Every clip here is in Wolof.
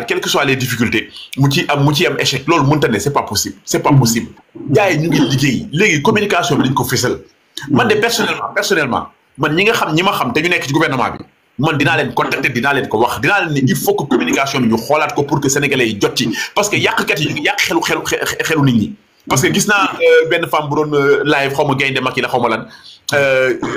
quelles que soient les difficultés mu ci am échec loolu mënta ne c'est pas possible gars yi ñu ngi liggéey léegi communication bi dañ ko fésal man de personnellement man ñi ma xam te ñu nekk ci gouvernement bi man dinaa leen contacter dinaa leen ko wax dinaa leen ne il faut que communication bi ñu xoolaat ko pour que sénégalais yi jot ci parce que yàqkat yi ñu ngi yàq xelu nit ñi parce que gis naa benn femme bu doon live xaw ma gaynde Macky la xaw ma lan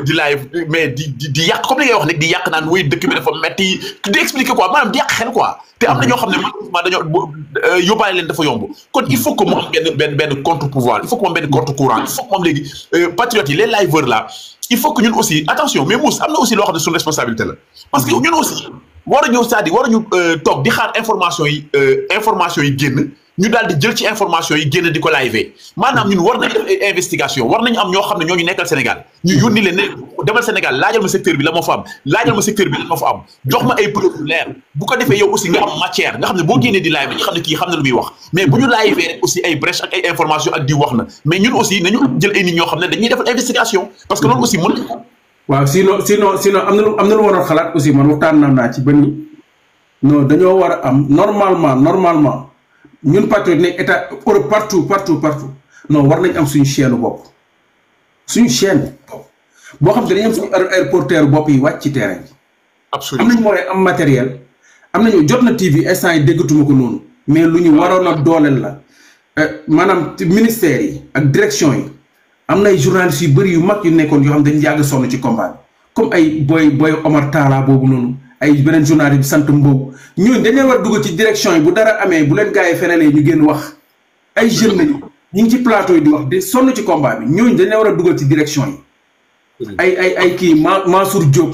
di live mais di yàq comme li ngay wax rek di yàq naan wuy dëkk bi dafa metti di expliquer quoi maanaam di yàq xel quoi te am na ñoo xam ne malheureusement dañoo yóbbaale leen dafa yomb kon il faut que mu am benn contre pouvoir il faut que mu am benn contre courant il faut que mu am léegi patriotes yi les liveurs là il faut que ñun aussi attention mais Mouss am na aussi loo xam ne suñu responsabilité la parce que ñun aussi waruñu c'est-à-dire waruñu toog di xaar information yi génn ñu daal di jël ci information yi génn di ko live maanaam ñun war nañ def investigation war nañu am ñoo xam ne ñoo ñu nekkal Sénégal ñu yónni leen ne demal Sénégal laajal ma secteur bi la moo fa am laajal ma secteur bi la moo fa am jox ma ay preuve leer bu ko defee yow aussi nga am matière nga xam ne boo génnee di live ñu xam ne kii xam na lu muy wax mais bu ñu live rek aussi ay brèche ak ay information ak di wax na mais ñun aussi nañu jël ay nit ñoo xam ne dañuy defal investigation parce que loolu aussi mën waaw sinon am na lu war a xalaat aussi man waxtaan naa ci ban non dañoo war a am normalement ñun patriote nekk état Europe partout non war nañ am suñu chaîne bopp boo xam te dañu am suñu reporter bopp yi wàcc ci terrain bi. absolument am nañ moyen am matériel am nañu jot na TV instant yi déggatuma ko noonu mais lu ñu waroon a dooleel la maanaam ministères yi ak direction yi am na ay journalistes yu bëri yu mag yu nekkoon yoo xam dañu yàgg sonn ci combat bi comme ay booy Omar Talla boobu noonu. ay beneen journaliste bi sant Mbow ñooñu dañ leen war a dugg ci direction yi bu dara amee bu leen gars yi fenalee ñu génn wax ay jeunes lañu ñu ngi ci plateau yi di wax di sonn ci combat bi ñooñu dañ leen war a dugal ci direction yi. ay kii Mansour Diop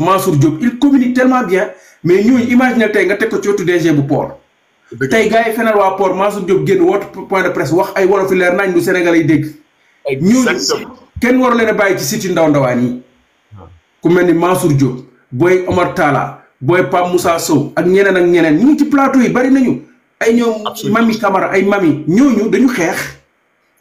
il communique tellement bien mais ñooñu imaginer tey nga teg ko ci wetu DG bu port. tey gars yi fenal waa port Mansour Diop génn woote point de presse wax ay wolof leer nañ lu Sénégal yi dégg. ñooñu kenn waru leen a bàyyi ci site yu ndawaan yi ku mel ni Mansour Diop booy Omar Talla. booy Pape Moussa Sow ak ñeneen ñu ngi ci plateau yi bari nañu ay ñoom Mami Camara ay mami ñooñu dañu xeex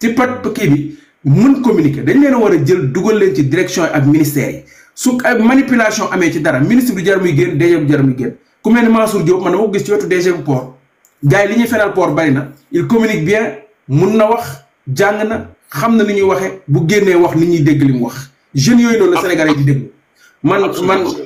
ci kii bi mën communiquer dañ leen a war a jël dugal leen ci direction yi ak ministère yi su ay manipulation amee ci dara ministre du jar muy génn DG bu jar muy génn ku mel ni Mansour Diop man dama ko gis ci wetu DG bu port gars yi li ñuy fenal port bari na il communique bien mun na wax jàng na xam na ni ñuy waxee bu génnee wax nit ñuy dégg li mu wax jeunes yooyu noonu la Sénégalais yi di déglu man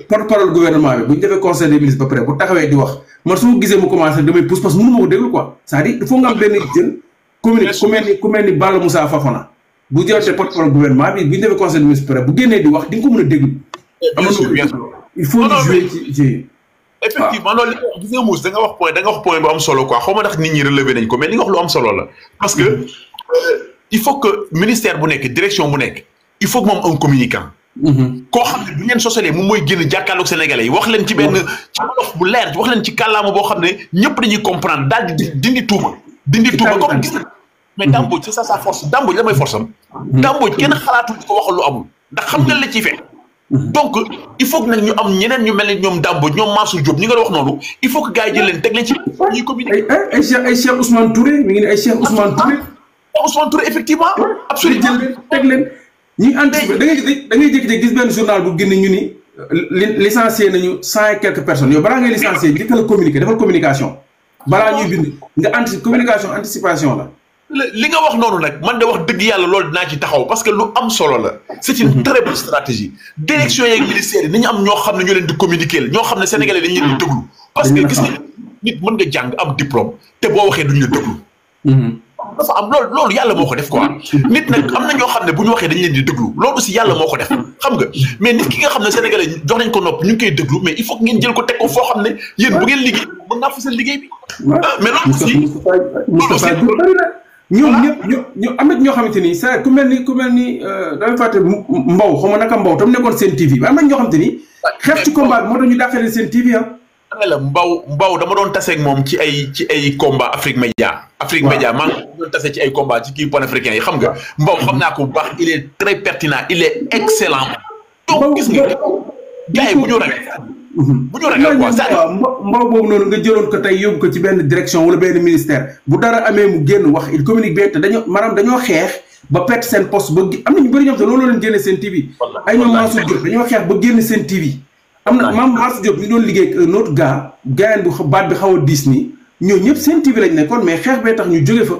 porte-parole gouvernement bi bu ñu defee conseil des ministres ba pare bu taxawee di wax man su ma gisee mu commencé damay pousse parce que mënu ma ko déglu quoi c'est-à-dire il faut nga am benn jën communique ku mel ni Balla Moussa Fafana bu jëlee porte-parole gouvernement bi bu ñu defee conseil des ministres ba pare bu génnee di wax di nga ko mën a déglu. il faut ñu jouer ci effectivement loolu li gis nga Mouss da nga wax point bu am solo quoi xaw ma ndax nit ñi relevé nañ ko mais li nga wax lu am solo la parce que il faut que ministère bu nekk direction bu nekk il faut que moom un communicant. koo xam ne bu ñu leen sosalee moom mooy génn jàkkaarloog sénégalais yi wax leen ci benn ci wolof bu leer wax leen ci kàllaama boo xam ne ñëpp dañuy comprendre daal di dindi tuuma comme gis na mais Dambodj c'est ça sa force Dambodj la mooy force am Dambodj kenn xalaatul di ko waxal lu amul ndax xam nga la ciy fekk donc il faut que nag ñu am ñeneen ñu mel ni ñoom Dambodj ñoom Mansour Diop ñi nga wax noonu il faut que gars yi jël leen teg leen ci ñuy communiquer ay Cheikh Ousmane Touré mi ngi ne ay Cheikh Ousmane Touré effectivement absolument teg leen ñi anticiper da ngay jékki-jékki gis benn journal bu génn ñu ni licencié nañu 100 et quelques personnes yow balaa ngay licencié njëkk la communiquer defal communication balaa ñuy bind nga communication anticipation la. li nga wax noonu nag man de wax dëgg yàlla loolu dinaa ci taxaw parce que lu am solo la. c'est une très bonne stratégie. direction yeeg ministère yi nañu am ñoo xam ne ñoo leen di communiquer la ñoo xam ne sénégalais dañu leen di déglu. parce que gis nga nit mën nga jàng am diplôme te boo waxee duñu la déglu. dafa am loolu yàlla moo ko def quoi nit nag am na ñoo xam ne bu ñu waxee dañ leen di déglu loolu aussi yàlla moo ko def xam nga mais nit ki nga xam ne sénégalais jox nañ ko nopp ñu ngi koy déglu mais il faut que ngeen jël ko teg ko foo xam ne yéen bu ngeen liggéey mën naa fa seen liggéey bi mais loolu aussi ñoom ñëpp ñu am na ñoo xamante ni c'est ku mel ni damay fàtte Mbow xaw ma naka Mbow tam nekkoon seen TV bi am na ñoo xamante ni xeex ci combat bi moo tax ñu dàqale seen TV la Mbaw dama doon tase ak moom ci ay combat Afrique Média maa ngi doon tase ci ay combat ci kii panafricain yi xam nga Mbaw xam naa ko bu baax il est très pertinent il est excellent donc gis nga gars yi bu ñu ragal quoi Mbaw boobu noonu nga jëloon ko tey yóbbu ko ci benn direction wala benn ministère bu dara amee mu génn wax il communique bien te dañoo xeex ba perte seen poste ba am na ñu bëri ñoom te loolu leen génne seen TV ay ñoom Mansour Diop dañoo xeex ba génn seen TV am na maam Mansour Diop ñu doon liggéey ak un autre gars bu baat bi xaw a diis nii ñoo ñëpp seen TV lañ nekkoon mais xeex bee tax ñu jóge fa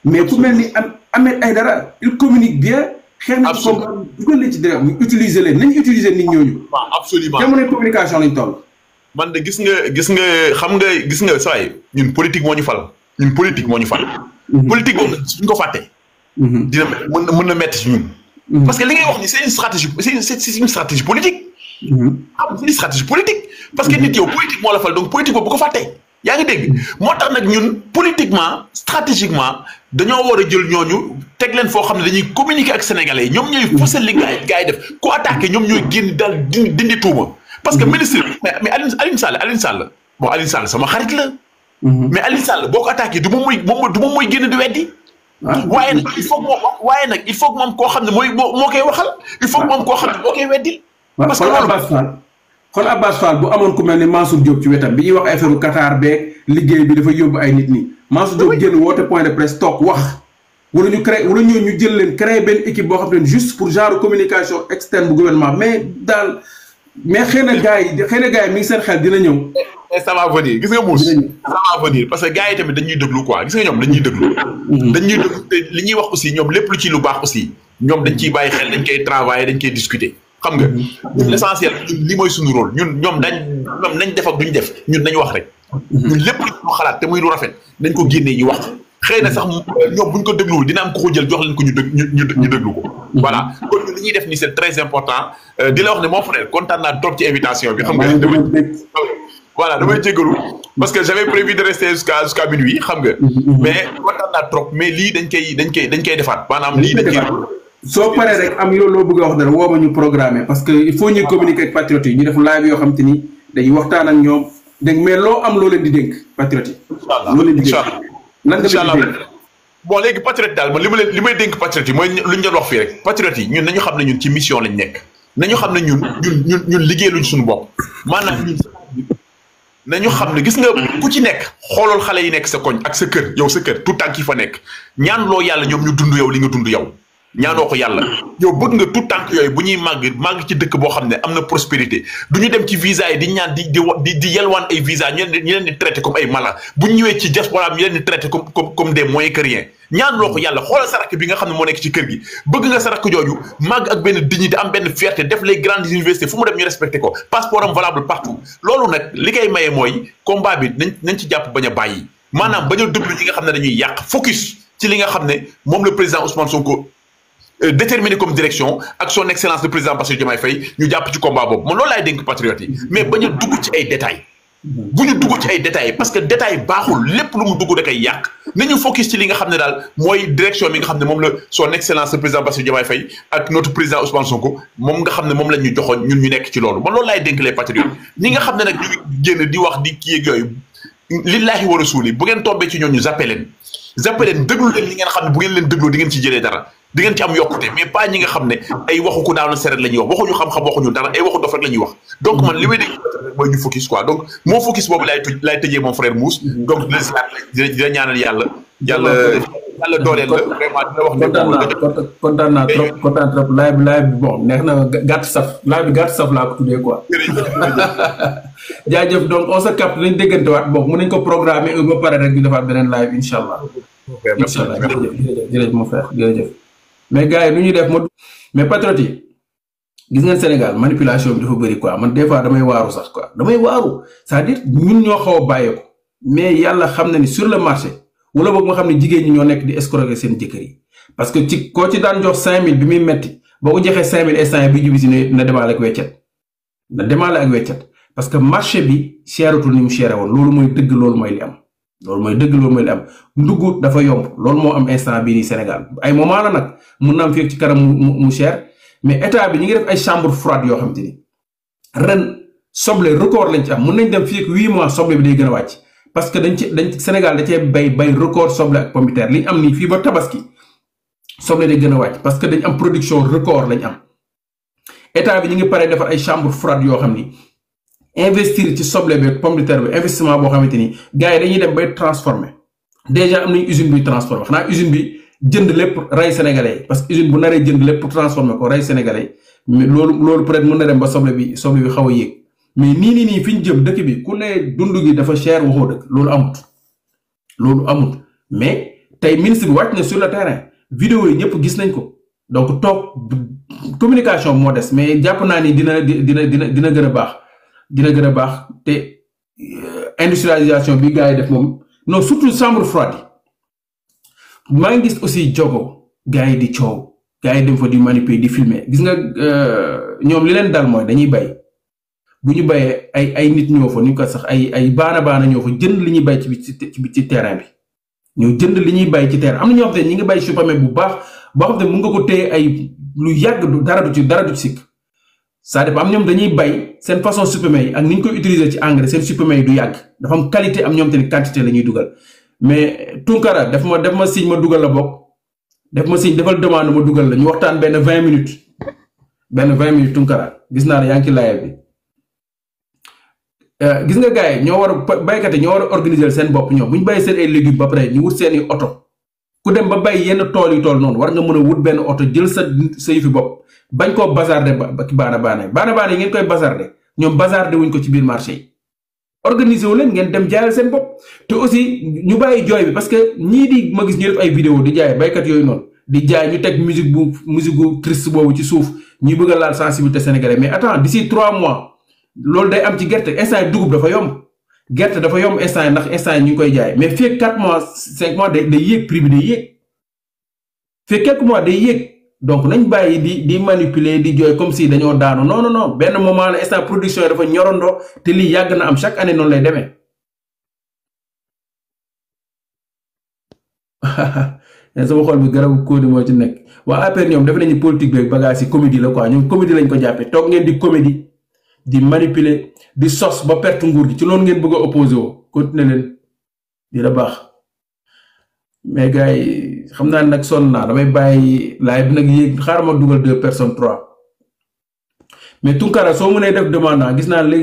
mais ku mel ni Ahmed Aïdara il communique bien xeex na ci combat dugal leen ci dara mu utiliser leen nañ utiliser nit ñooñu absolument jamono communication lañ toll man de gis nga saa yi ñun politique moo ñu fal politique boobu suñ ko fàttee dina mën na metti si ñun parce que li ngay wax ni c'est une stratégie politique c'est une stratégie politique parce que nit yow politique moo la fal donc politique boobu bu ko fàttee yaa ngi dégg moo tax nag ñun politiquement stratégiquement dañoo war a jël ñooñu teg leen foo xam ne dañuy communiquer ak sénégalais yi ñoom ñooy fësal li gars yi def ku attaqué ñoom ñooy génn daal dindi tuuma parce que ministre mais Alioune Sall bon Alioune Sall sama xarit la mais Alioune Sall boo ko attaqué du moom mooy génn di weddi waaye nag il faut que moom koo xam ne moo koy waxal il faut que moom koo xam ne moo koy weddil parce que xool Abbas Fall bu amoon ku mel ni Mansour Diop ci wetam bi ñuy wax affaire Qatar beeg liggéey bi dafa yóbbu ay nit ñi Mansour Diop génn woote point de presse toog wax wala ñu jël leen créer benn équipe boo xam ne juste pour genre communication externe bu gouvernement mais xëy na gars yi mi ngi seen xel dina ñëw. ça va venir gis nga Moussa ça va venir parce que gars yi tamit dañuy déglu quoi gis nga ñoom dañuy déglu te li ñuy wax aussi ñoom lépp lu ci lu baax aussi ñoom dañ ciy bàyyi xel dañ koy travailler dañ koy discuter. xam nga l'essentiel li mooy suñu rôle ñoom nañ def ak duñ def ñun nañ wax rek ñun lépp lu ñu xalaat te muy lu rafet nañ ko génnee ñu wax xëy na sax ñoom buñ ko dégluwul dina am ko jël jox leen ko ñu déglu ko voilà kon li ñuy def ni c'est très important di la wax ne mon frère kontaan naa trop ci invitation bi xam nga damay jéggalu parce que j'avais prévu de rester jusqu'à minuit xam nga mais kontaan naa trop mais lii dañ koy defaat maanaam lii dañ koy soo paree rek am yow loo bëgg a wax dara woo ma ñu programmer parce que il faut ñuy communiquer ak patriotes yi ñu def live yoo xam te ni dañuy waxtaan ak ñoom dégg mais loo am loo leen di dénk patriotes yi. loo leen di dénk lan nga leen di dénk bon léegi patriote daal man li may dénk patriotes yi mooy lu ñu doon wax fii rek patriotes yi ñun nañu xam ne ñun ci mission lañ nekk nañu xam ne ñun liggéey luñ suñu bopp maanaam ñun nañu xam ne gis nga ku ci nekk xoolal xale yi nekk sa koñ ak sa kër yow sa kër tout tànk yi fa nekk ñaan loo yàlla ñoom ñu dund yow li nga dund yow ñaanoo ko yàlla yow bëgg nga tout tànk yooyu bu ñuy màgg ci dëkk boo xam ne am na prospérité du ñu dem ci visa yi di ñaan di yelwaan ay visa ñu leen di traité comme ay mala bu ñu ñëwee ci diaspora ñu leen di traité comme des moyens que rien ñaanoo ko yàlla xoolal sa rakk bi nga xam ne moo nekk ci kër gi bëgg nga sa rakk jooju màgg ak benn dignité am benn fierté def les grandes universités fu mu dem ñu respecté ko passeport am valable partout loolu nag li koy maye mooy combat bi nañ ci jàpp bañ a bàyyi maanaam bañ a déglu ñi nga xam ne dañuy yàq focus ci li nga xam ne moom le président Ousmane Sonko déterminé comme direction ak son excellence le président Bassirou Diomaye Faye ñu jàpp ci combat boobu man loolu laay dénk patriotes yi mais bañ a dugg ci ay détails bu ñu dugg ci ay détails parce que détail baaxul lépp lu mu dugg da koy yàq nañu focus ci li nga xam ne daal mooy direction bi nga xam ne moom la son excellence le président Bassirou Diomaye Faye ak notre président Ousmane Sonko moom nga xam ne moom la ñu joxoon ñun ñu nekk ci loolu man loolu laay dénk les patriotes ñi nga xam ne nag ñu ngi génn di wax di kii ak yooyu lillahi wa rasuli bu ngeen tombee ci ñooñu zappé leen déglu leen li ngeen xam ne bu ngeen leen dégloo di ngeen ci jëlee dara di ngeen ci am yokkute mais pas ñi nga xam ne ay waxu ko daanu seret la ñuy wax waxuñu xam-xam waxuñu dara ay waxu dof rek la ñuy wax donc man li may dégg mooy ñu focus quoi donc moo focus boobu laay tëjee mon frère Mouss donc di la ñaanal yàlla dooleel la vraiment di la wax kontaan naa trop live bi bon neex na gàtt saf laa ko tuddee quoi jaajëf donc on se capte nañ déggante waat bon mën nañ ko programmer ba pare rek ñu defaat beneen live incha allah jërëjëf mon frère jërëjëf mais gars yi nu ñuy def mais patriote yi gis ngeen Sénégal manipulation bi dafa bëri quoi man des fois damay waaru sax quoi c'est-à-dire ñun ñoo xaw a bàyyeeku mais yàlla xam na ni sur le marché wala boog nga xam ne jigéen ñi ñoo nekk di escroquer seen jëkkër yi parce que koo ci daan jox 5000 bi muy metti boo ko joxee 5000 instant bi jubi si na demaale ak weccet parce que marché bi seeratul ni mu seere woon loolu mooy dëgg loolu mooy li am ndugg dafa yomb loolu moo am instant bii nii Sénégal ay moment la nag mun na am fii ci kanam mu cher mais état bi ñu ngi def ay chambre froide yoo xam te ni ren soble record lañ ci am mun nañ dem fii ak 8 mois soble bi day gën a wàcc parce que dañ Sénégal da cee bay record soble ak pomme de terre li ñu am nii fii ba tabaski soble day gën a wàcc parce que dañ am production record lañ am état bi ñu ngi paree defar ay chambre froide yoo xam ni investir ci soble bi pomme de terre bi investissement boo xamante ni gars yi dañuy dem bay transformer déjà am nañu usine buy transformer xanaa usine bi jënd lépp rey sénégalais yi parce que usine bu naree jënd lépp pour transformer ko rey sénégalais yi mais loolu peut-être mën na dem ba soble bi xaw a yéeg mais nii fi ñu jëm dëkk bi ku ne dund gi dafa cher waxoo dëkk loolu amut loolu amul mais tey ministre bi wàcc na sur le terrain vidéo yi ñëpp gis nañ ko donc toog communication moo des mais jàpp naa ni dina gën a baax dina gën a baax te industrialisation bi gars yi def moom non surtout chambre froide yi maa ngi gis aussi jogo gars yi di coow gars yi dem fa di manipuler di filmer gis nga ñoom li leen dal mooy dañuy bay bu ñu bayee ay nit ñoo fa ñu ko sax ay baana ñoo fa jënd li ñuy bay ci terrain bi ñoo jënd li ñuy bay ci terrain am na ñoo xam ne ñi ngi bay supame bu baax boo xam ne mun nga ko téye ay lu yàgg dara du ci sikk ça dépend am ñoom dañuy bay seen façon supame yi ak ni ñu koy utiliser ci engrais seen supame yi du yàgg dafa am qualité am ñoom te ni quantité la ñuy dugal mais Tunkara def ma signe ma dugal la bokk def ma signe defal demande ma dugal la ñu waxtaan benn 20 minutes Tunkara gis naa ne yaa ngi ci live bi gis nga gars yi ñoo war a baykat yi ñoo war a organiser seen bopp ñoom bu ñu bàyyi seen ay légumes ba pare ñu wut seen i oto ku dem ba bay yenn tool yi tool noonu war nga mën a wut benn oto jël sa yëfi bopp bañ koo bazarde ba baana yi ngeen koy bazarde ñoom bazarde wuñ ko ci biir marché yi organiser wu leen ngeen dem jaayal seen bopp te aussi ñu bàyyi jooy bi parce que ñii di ma gis ñu def ay vidéo di jaay baykat yooyu noonu di jaay ñu teg musique bu triste boobu ci suuf ñuy bëgg a laal sensibilité sénégalais mais attends d'ici 3 mois loolu day am ci gerte instant yi dugub dafa yomb gerte dafa yomb instant yi ndax instant yi ñu ngi koy jaay mais fii 4 mois 5 mois day yéeg prix bi day yéeg fii quelques mois day yéeg donc nañ bàyyi di manipuler di jooy comme si dañoo daanu non benn moment la instant production yi dafa ñorandoo te lii yàgg na am chaque année noonu lay demee sama xol bi garabu kóodi moo ci nekk waa APR ñoom def nañu politique beeg bagage yi comédie la quoi ñoom comédie lañ ko jàppee toog ngeen di comédie di manipuler di sos ba perte nguur gi ci loolu ngeen bëgg a opposé woo continuer leen dina baax mais gars yi xam naa nag sonn naa damay bàyyi live bi nag yéeg xaaral ma dugal 2 personnes 3 mais Tunkara soo mënee def demande gis naa léegi